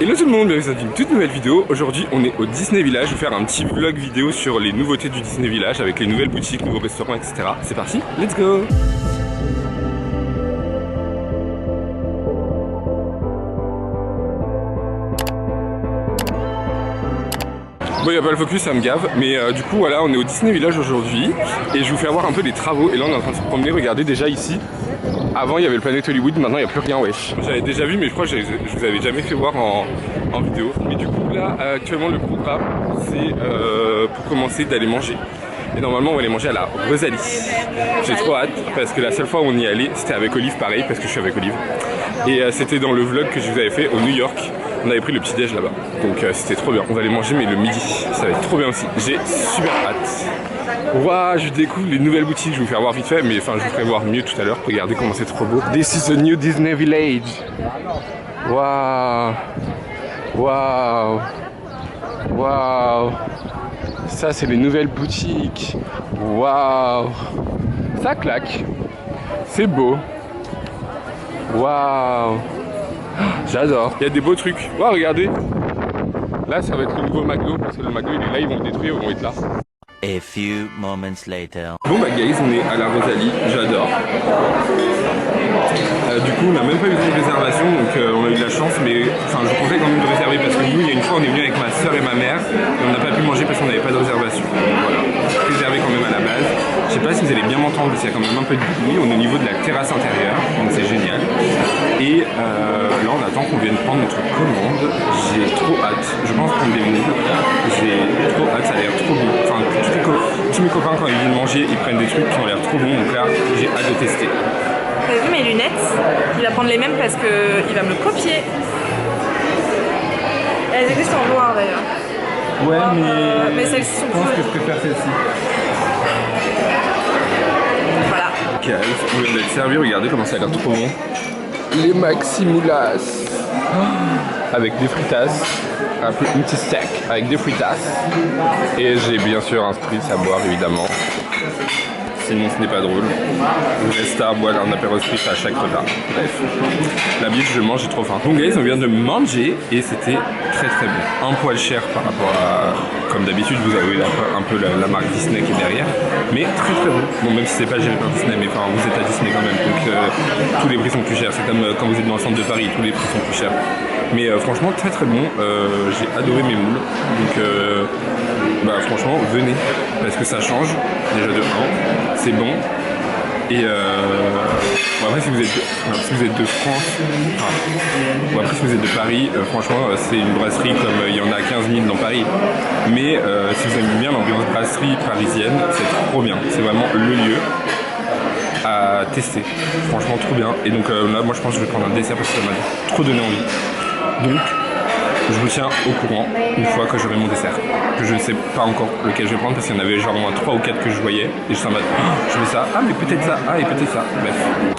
Hello tout le monde, bienvenue dans une toute nouvelle vidéo. Aujourd'hui on est au Disney Village, je vais faire un petit vlog vidéo sur les nouveautés du Disney Village avec les nouvelles boutiques, nouveaux restaurants, etc. C'est parti, let's go! Bon, il n'y a pas le focus, ça me gave, mais du coup voilà, on est au Disney Village aujourd'hui et je vous fais voir un peu les travaux. Et là on est en train de se promener, regardez déjà ici. Avant il y avait le Planet Hollywood, maintenant il n'y a plus rien, wesh. J'avais déjà vu, mais je crois que je vous avais jamais fait voir en vidéo. Mais du coup là, actuellement le programme, c'est pour commencer d'aller manger. Et normalement on va aller manger à la Rosalie. J'ai trop hâte parce que la seule fois où on y allait, c'était avec Olive, pareil, parce que je suis avec Olive. Et c'était dans le vlog que je vous avais fait au New York. On avait pris le petit déj là-bas, donc c'était trop bien. On va aller manger mais le midi, ça va être trop bien aussi. J'ai super hâte. Waouh, je découvre les nouvelles boutiques, je vais vous faire voir vite fait, mais enfin je vous ferai voir mieux tout à l'heure. Regardez comment c'est trop beau. This is the new Disney Village. Waouh, waouh, waouh. Ça c'est les nouvelles boutiques. Waouh, ça claque. C'est beau. Waouh. J'adore. Il y a des beaux trucs. Waouh, regardez. Là, ça va être le nouveau McDo parce que le McDo il est là, ils vont le détruire, ils vont être là. A few moments later. Bon bah guys, on est à la Rosalie, j'adore. Du coup, on n'a même pas eu de réservation, donc on a eu de la chance, mais enfin, je vous conseille quand même de réserver parce que nous, il y a une fois, on est venu avec ma soeur et ma mère et on n'a pas pu manger parce qu'on n'avait pas de réservation. Donc voilà, réservé quand même à la base. Je sais pas si vous allez bien m'entendre, parce qu'il y a quand même un peu de bruit. On est au niveau de la terrasse intérieure, donc c'est génial. Et là, on attend qu'on vienne prendre notre commande. J'ai trop hâte. Je pense prendre des moules. J'ai trop hâte, ça a l'air trop bon. Enfin, tous mes copains, quand ils viennent manger, ils prennent des trucs qui ont l'air trop bons. Donc là, j'ai hâte de tester. T'as vu mes lunettes? Il va prendre les mêmes parce qu'il va me copier. Elles existent en noir d'ailleurs. Ouais, mais celles-ci sont je pense cool. que je préfère celle-ci. Voilà. Ok, on vient d'être servi, regardez comment ça a l'air trop bon. Les maximoulas avec des fritas, un petit steak avec des fritas. Et j'ai bien sûr un spritz à boire évidemment. Sinon ce n'est pas drôle. Je reste à boire un apéro spritz à chaque repas. Bref. La biche je mange, j'ai trop faim. Donc guys, on vient de manger et c'était très très bon. Un poil cher par rapport à... Comme d'habitude, vous avez un peu la marque Disney qui est derrière. Mais très très bon. Bon, même si c'est pas géré par Disney, mais enfin vous êtes à Disney quand même. Donc tous les prix sont plus chers. C'est comme quand vous êtes dans le centre de Paris, tous les prix sont plus chers. Mais franchement très très bon. J'ai adoré mes moules. Donc bah, franchement venez. Parce que ça change. Déjà de 1. C'est bon. Et bon, après si vous êtes de France, bon, après si vous êtes de Paris, franchement c'est une brasserie comme il y en a 15 000 dans Paris. Mais si vous aimez bien l'ambiance brasserie parisienne, c'est trop bien. C'est vraiment le lieu à tester. Franchement trop bien. Et donc là moi je pense que je vais prendre un dessert parce que ça m'a trop donné envie. Donc je vous tiens au courant une fois que j'aurai mon dessert. Que je ne sais pas encore lequel je vais prendre parce qu'il y en avait genre au moins 3 ou 4 que je voyais. Et je suis en mode, je veux ça, ah mais peut-être ça, ah et peut-être ça, bref.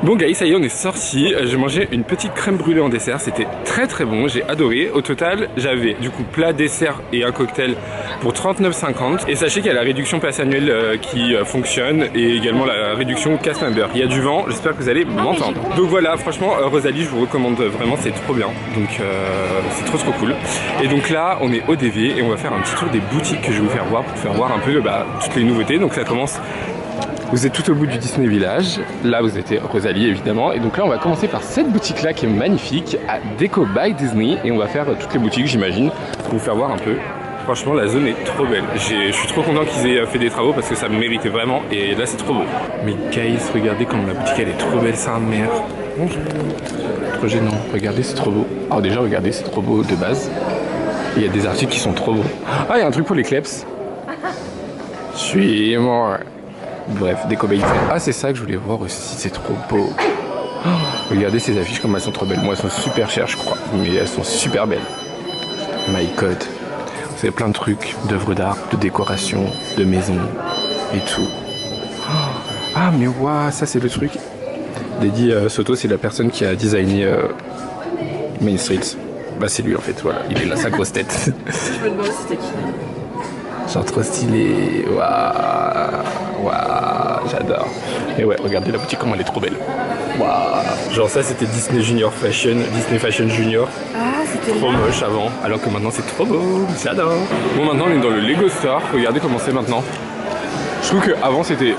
Bon guys, ça y est, on est sorti. J'ai mangé une petite crème brûlée en dessert, c'était très très bon, j'ai adoré. Au total, j'avais du coup plat, dessert et un cocktail pour 39,50. Et sachez qu'il y a la réduction passe annuelle qui fonctionne et également la réduction cast member. Il y a du vent, j'espère que vous allez m'entendre. Donc voilà, franchement, Rosalie, je vous recommande vraiment, c'est trop bien. Donc c'est trop cool. Et donc là, on est au DV et on va faire un petit tour des boutiques que je vais vous faire voir pour faire voir un peu toutes les nouveautés. Donc ça commence, vous êtes tout au bout du Disney Village, là vous êtes Rosalie évidemment, et donc là on va commencer par cette boutique là qui est magnifique, à Deco by Disney, et on va faire toutes les boutiques j'imagine, pour vous faire voir un peu. Franchement la zone est trop belle, je suis trop content qu'ils aient fait des travaux parce que ça me méritait vraiment, et là c'est trop beau. Mais guys, regardez comme la boutique elle est trop belle, sa mère. Bonjour. Trop gênant, regardez c'est trop beau. Alors déjà regardez c'est trop beau de base. Il y a des articles qui sont trop beaux. Ah il y a un truc pour les kleps. Suis-moi. Bref, Deco by Disney. Ah c'est ça que je voulais voir aussi, c'est trop beau. Oh, regardez ces affiches comme elles sont trop belles. Moi elles sont super chères je crois, mais elles sont super belles. My god. Vous avez plein de trucs, d'œuvres d'art, de décoration, de maisons et tout. Oh. Ah mais waouh, ça c'est le truc. Daddy Soto, c'est la personne qui a designé Main Street. Bah c'est lui en fait, voilà, il est là, sa grosse tête. Je me demande si c'était qui. Genre trop stylé, waouh, waouh, j'adore. Et ouais, regardez la boutique, comment elle est trop belle. Waouh. Genre ça c'était Disney Junior Fashion, Disney Fashion Junior. Ah, c'est trop moche avant, alors que maintenant c'est trop beau, j'adore. Bon, maintenant on est dans le Lego Store, regardez comment c'est maintenant. Je trouve qu'avant c'était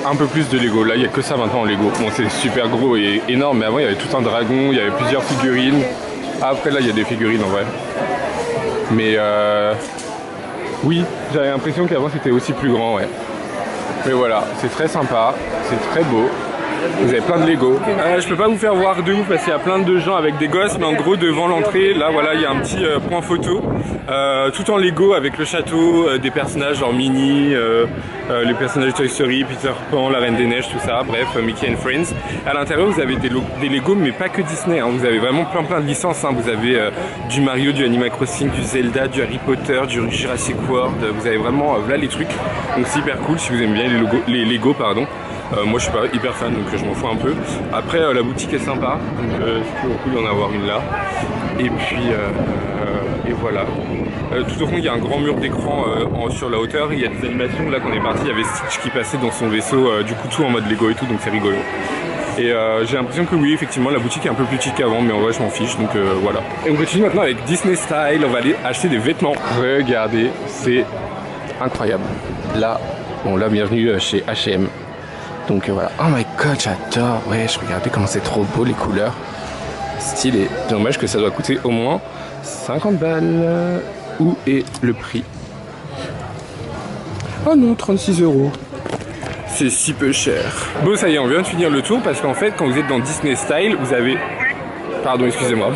un peu plus de Lego, là il n'y a que ça maintenant en Lego. Bon, c'est super gros et énorme, mais avant il y avait tout un dragon, il y avait plusieurs figurines. Après là il y a des figurines en vrai. Mais oui, j'avais l'impression qu'avant c'était aussi plus grand, ouais. Mais voilà, c'est très sympa, c'est très beau. Vous avez plein de Lego. Je peux pas vous faire voir de ouf parce qu'il y a plein de gens avec des gosses, mais en gros devant l'entrée, là voilà, il y a un petit point photo, tout en Lego avec le château, des personnages genre Minnie, les personnages de Toy Story, Peter Pan, la Reine des Neiges, tout ça, bref, Mickey and Friends. À l'intérieur vous avez des Lego, mais pas que Disney, hein. Vous avez vraiment plein de licences, hein. Vous avez du Mario, du Animal Crossing, du Zelda, du Harry Potter, du Jurassic World, vous avez vraiment là les trucs, donc c'est hyper cool si vous aimez bien les Lego pardon. Moi je suis pas hyper fan donc je m'en fous un peu. Après la boutique est sympa, donc c'est toujours cool d'en avoir une là. Et puis et voilà. Tout au fond il y a un grand mur d'écran sur la hauteur, il y a des animations. Là quand on est parti il y avait Stitch qui passait dans son vaisseau, du coup tout en mode Lego et tout, donc c'est rigolo. Et j'ai l'impression que oui effectivement la boutique est un peu plus petite qu'avant, mais en vrai je m'en fiche, donc voilà. Et on continue maintenant avec Disney Style, on va aller acheter des vêtements. Regardez, c'est incroyable. Là, bon là bienvenue chez H&M. Donc voilà. Oh my god, j'adore. Wesh, regardez comment c'est trop beau les couleurs. Stylé. Dommage que ça doit coûter au moins 50 balles. Où est le prix? Oh non, 36 €. C'est si peu cher. Bon, ça y est, on vient de finir le tour parce qu'en fait, quand vous êtes dans Disney Style, vous avez... Pardon, excusez-moi.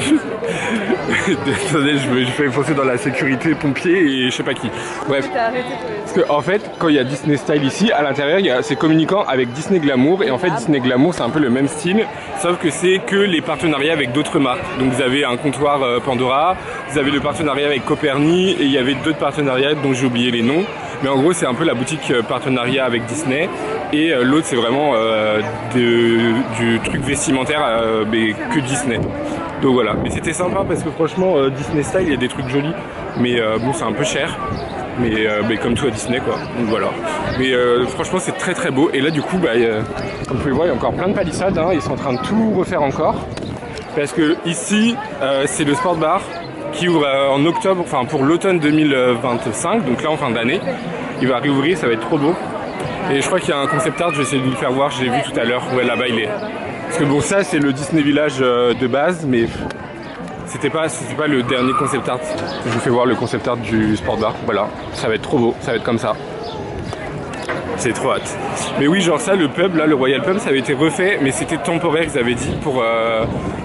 Attendez, je fais foncer dans la sécurité, pompier et je sais pas qui. Bref. Parce que en fait, quand il y a Disney Style ici, à l'intérieur, c'est communicant avec Disney Glamour. Et en fait, Disney Glamour, c'est un peu le même style, sauf que c'est que les partenariats avec d'autres marques. Donc vous avez un comptoir Pandora, vous avez le partenariat avec Coperni, et il y avait d'autres partenariats dont j'ai oublié les noms. Mais en gros, c'est un peu la boutique partenariat avec Disney. Et l'autre, c'est vraiment du truc vestimentaire, mais que Disney. Donc voilà, mais c'était sympa parce que franchement Disney Style il y a des trucs jolis, mais bon c'est un peu cher, mais comme tout à Disney quoi, donc voilà. Mais franchement c'est très beau, et là du coup comme vous pouvez voir il y a encore plein de palissades, hein. Ils sont en train de tout refaire encore, parce que ici c'est le Sport Bar qui ouvre en octobre, enfin pour l'automne 2025, donc là en fin d'année, il va réouvrir, ça va être trop beau. Et je crois qu'il y a un concept art, je vais essayer de vous le faire voir, je l'ai vu tout à l'heure, ouais là-bas il est. Parce que bon ça c'est le Disney Village de base, mais c'était pas le dernier concept art. Je vous fais voir le concept art du Sport Bar, voilà, ça va être trop beau, ça va être comme ça. C'est trop hâte. Mais oui genre ça, le pub là, le Royal Pub, ça avait été refait, mais c'était temporaire, ils avaient dit, pour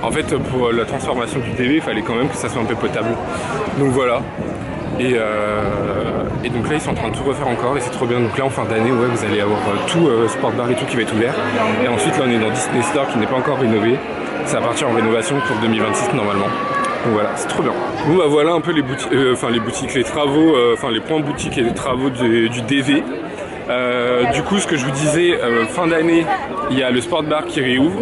en fait pour la transformation du TV, il fallait quand même que ça soit un peu potable. Donc voilà. Et donc là ils sont en train de tout refaire encore et c'est trop bien. Donc là en fin d'année ouais, vous allez avoir tout Sport Bar et tout qui va être ouvert. Et ensuite là on est dans Disney Store qui n'est pas encore rénové. Ça va partir en rénovation pour 2026 normalement. Donc voilà, c'est trop bien. Bon bah voilà un peu les boutiques, les travaux, les points de boutique et les travaux du DV. Du coup ce que je vous disais, fin d'année il y a le Sport Bar qui réouvre.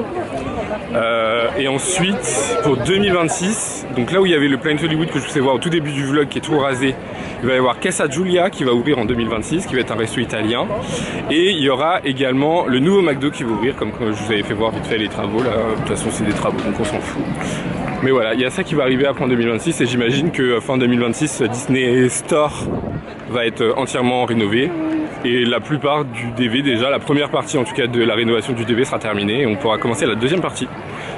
Et ensuite pour 2026, donc là où il y avait le Planet Hollywood que je vous ai voir au tout début du vlog qui est tout rasé, il va y avoir Casa Giulia qui va ouvrir en 2026, qui va être un resto italien, et il y aura également le nouveau McDo qui va ouvrir, comme je vous avais fait voir vite fait les travaux là. De toute façon c'est des travaux donc on s'en fout, mais voilà, il y a ça qui va arriver après en 2026, et j'imagine que fin 2026 Disney Store va être entièrement rénové. Et la plupart du DV déjà, la première partie en tout cas de la rénovation du DV sera terminée, et on pourra commencer la deuxième partie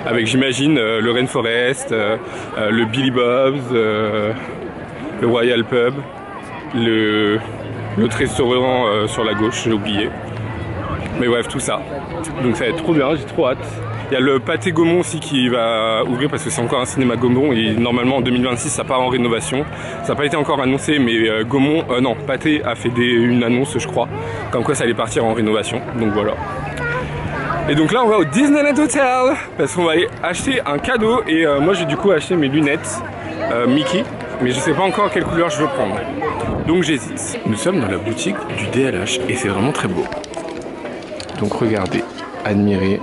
avec j'imagine le Rainforest, le Billy Bob's, le Royal Pub, l'autre restaurant sur la gauche, j'ai oublié. Mais bref tout ça, donc ça va être trop bien, j'ai trop hâte. Il y a le Pâté Gaumont aussi qui va ouvrir parce que c'est encore un cinéma Gaumont, et normalement en 2026 ça part en rénovation. Ça n'a pas été encore annoncé, mais Gaumont, non, Pâté a fait une annonce je crois, comme quoi ça allait partir en rénovation, donc voilà. Et donc là on va au Disneyland Hotel parce qu'on va aller acheter un cadeau, et moi j'ai du coup acheté mes lunettes Mickey, mais je sais pas encore quelle couleur je veux prendre, donc j'hésite. Nous sommes dans la boutique du DLH et c'est vraiment très beau, donc regardez, admirez.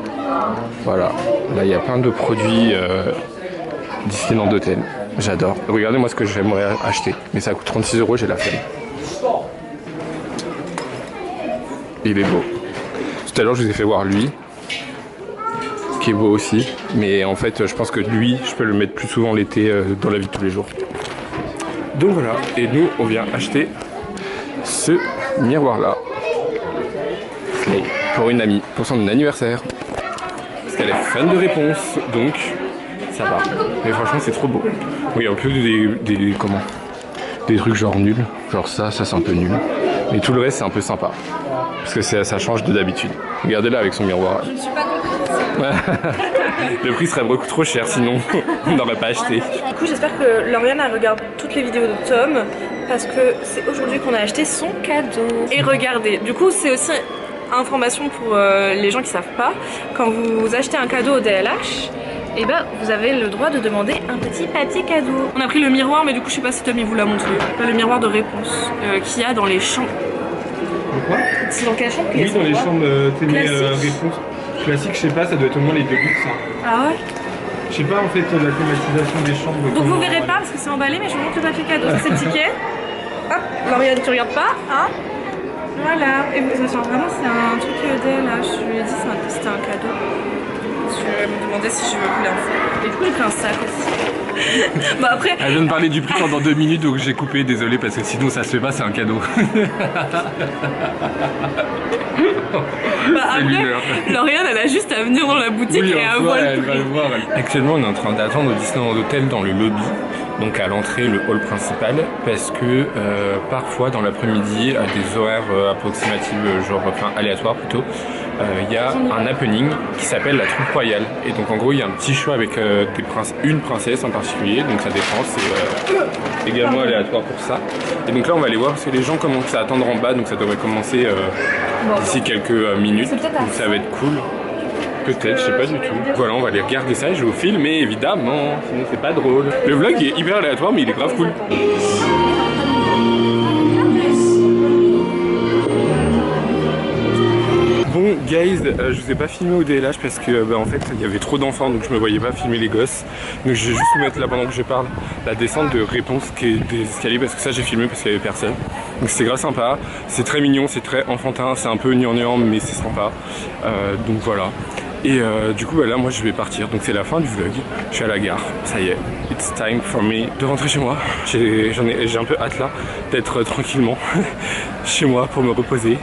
Voilà, là il y a plein de produits Disneyland Hotel, j'adore. Regardez moi ce que j'aimerais acheter, mais ça coûte 36 €, j'ai la flemme. Il est beau. Tout à l'heure je vous ai fait voir lui, qui est beau aussi. Mais en fait, je pense que lui, je peux le mettre plus souvent l'été dans la vie de tous les jours. Donc voilà, et nous, on vient acheter ce miroir-là. Pour une amie, pour son anniversaire. Parce qu'elle est fan de réponses, donc ça va. Mais franchement, c'est trop beau. Oui, en plus des trucs genre nuls. Genre ça c'est un peu nul. Mais tout le reste, c'est un peu sympa. Parce que ça change de d'habitude. Regardez-la avec son miroir. Je ne suis pas comprise. Le prix serait beaucoup trop cher, sinon on n'aurait pas acheté. Du coup, j'espère que Lauriane elle regarde toutes les vidéos de Tom. Parce que c'est aujourd'hui qu'on a acheté son cadeau. Et regardez, du coup, c'est aussi information pour les gens qui savent pas. Quand vous achetez un cadeau au DLH, et ben vous avez le droit de demander un petit papier cadeau. On a pris le miroir, mais du coup je sais pas si Tom il vous l'a montré. Le miroir de réponse qu'il y a dans les chambres. Quoi? C'est dans quelle chambre? Oui, dans les chambres réponses classiques, je sais pas, ça doit être au moins les 2 buts ça. Ah ouais? Je sais pas en fait la climatisation des chambres. Donc vous verrez pas parce que c'est emballé, mais je vous montre le papier cadeau. Ça c'est le ticket. Hop, Lauriane tu regardes pas, hein? Voilà, et genre, vraiment c'est un truc DLH, je lui ai dit c'était un cadeau. Je me demandais si je voulais en faire. Et du coup j'ai pris un sac aussi. Bah après... Elle vient de parler du prix pendant 2 minutes donc j'ai coupé, désolé parce que sinon ça se fait pas, c'est un cadeau. Bah après, Lauriane elle a juste à venir dans la boutique et à voir le prix. Actuellement on est en train d'attendre au Disneyland Hotel dans le lobby. Donc à l'entrée, le hall principal, parce que parfois dans l'après-midi, à des horaires approximatifs, aléatoires plutôt, il y a un happening qui s'appelle la troupe royale. Et donc en gros, il y a un petit show avec une princesse en particulier, donc ça dépend, c'est également aléatoire pour ça. Et donc là, on va aller voir parce que les gens commencent à attendre en bas, donc ça devrait commencer d'ici quelques minutes, donc ça va être cool. Peut-être, je sais pas du tout. Voilà, on va aller regarder ça et je vais vous filmer évidemment, sinon c'est pas drôle. Le vlog est hyper aléatoire mais il est grave cool. Bon guys, je vous ai pas filmé au DLH parce que en fait il y avait trop d'enfants donc je me voyais pas filmer les gosses. Donc je vais juste vous mettre là pendant que je parle la descente de réponse qui est des escaliers parce que ça j'ai filmé parce qu'il y avait personne. Donc c'est grave sympa, c'est très mignon, c'est très enfantin, c'est un peu gnangnan mais c'est sympa. Donc voilà. Et du coup là moi je vais partir, donc c'est la fin du vlog, je suis à la gare, ça y est, it's time for me de rentrer chez moi. J'ai un peu hâte là d'être tranquillement chez moi pour me reposer.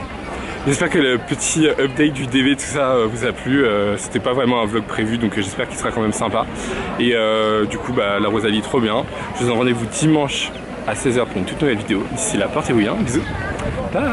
J'espère que le petit update du DV tout ça vous a plu, c'était pas vraiment un vlog prévu donc j'espère qu'il sera quand même sympa. Et du coup la Rosalie trop bien, je vous donne rendez-vous dimanche à 16h pour une toute nouvelle vidéo. D'ici là portez-vous bien, bisous, bye.